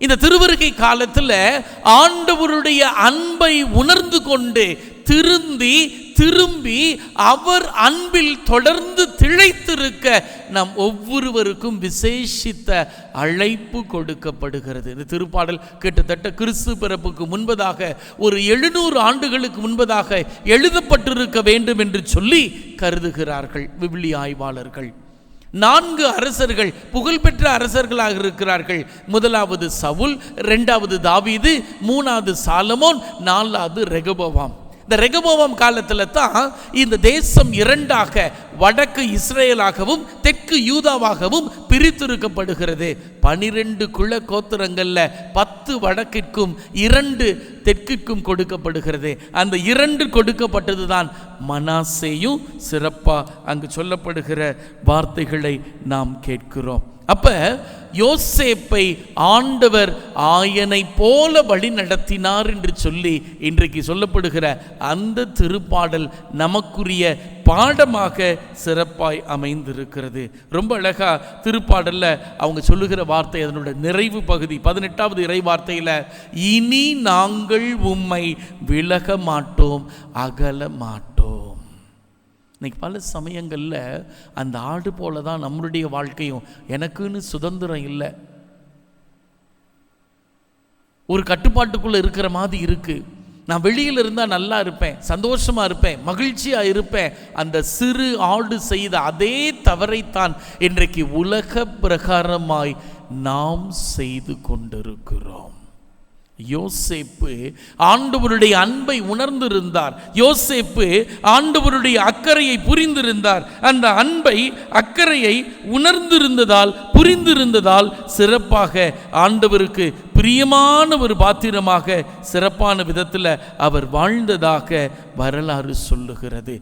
இந்த திருவருகை காலத்தில் ஆண்டவருடைய அன்பை உணர்ந்து கொண்டு திரும்பி அவர் அன்பில் தொடர்ந்து திளைத்திருக்க நம் ஒவ்வொருவருக்கும் விசேஷித்த அழைப்பு கொடுக்கப்படுகிறது. இந்த திருப்பாடல் கிட்டத்தட்ட கிறிஸ்து பிறப்புக்கு முன்பதாக ஒரு 700 ஆண்டுகளுக்கு முன்பதாக எழுதப்பட்டிருக்க வேண்டும் என்று சொல்லி கருதுகிறார்கள் விவிலிய ஆய்வாளர்கள். 4 அரசர்கள், புகழ்பெற்ற அரசர்களாக இருக்கிறார்கள். முதலாவது சவுல், 2வது தாவீது, 3வது சாலமோன், 4வது ரெகொபோவாம். இந்த ரெகொபோவாம் காலத்தில் தான் இந்த தேசம் 2ஆக வடக்கு இஸ்ரேலாகவும் தெற்கு யூதாவாகவும் பிரித்திருக்கப்படுகிறது. 12 குல கோத்திரங்கள்ல 10 வடக்கிற்கும் 2 தெற்கிற்கும் கொடுக்கப்படுகிறது. அந்த 2 கொடுக்கப்பட்டது தான் மனாசேயும் சிறப்பா அங்கு சொல்லப்படுகிற வார்த்தைகளை நாம் கேட்கிறோம். அப்ப யோசேப்பை ஆண்டவர் ஆயனை போல வழி நடத்தினார் என்று சொல்லி இன்றைக்கு சொல்லப்படுகிற அந்த திருப்பாடல் நமக்குரிய பாடமாக சிறப்பாய் அமைந்திருக்கிறது. ரொம்ப அழகா திருப்பாடல்ல அவங்க சொல்லுகிற வார்த்தை, அதனுடைய நிறைவு பகுதி 18வது இறை வார்த்தையில, இனி நாங்கள் உம்மை விலக மாட்டோம், அகல மாட்டோம். இன்னைக்கு பல சமயங்களில் அந்த ஆடு போல தான் நம்மளுடைய வாழ்க்கையும். எனக்குன்னு சுதந்திரம் இல்லை, ஒரு கட்டுப்பாட்டுக்குள்ளே இருக்கிற மாதிரி இருக்கு. நான் வெளியில் இருந்தால் நல்லா இருப்பேன், சந்தோஷமாக இருப்பேன், மகிழ்ச்சியாக இருப்பேன். அந்த சிறு ஆடு செய்த அதே தவறைத்தான் இன்றைக்கு உலக பிரகாரமாய் நாம் செய்து கொண்டிருக்கிறோம். யோசேப்பு ஆண்டவருடைய அன்பை உணர்ந்திருந்தார். யோசேப்பு ஆண்டவருடைய அக்கறையை புரிந்திருந்தார். அந்த அன்பை அக்கறையை உணர்ந்திருந்ததால் புரிந்திருந்ததால் சிறப்பாக ஆண்டவருக்கு பிரியமான ஒரு பாத்திரமாக சிறப்பான விதத்தில் அவர் வாழ்ந்ததாக வரலாறு சொல்லுகிறது.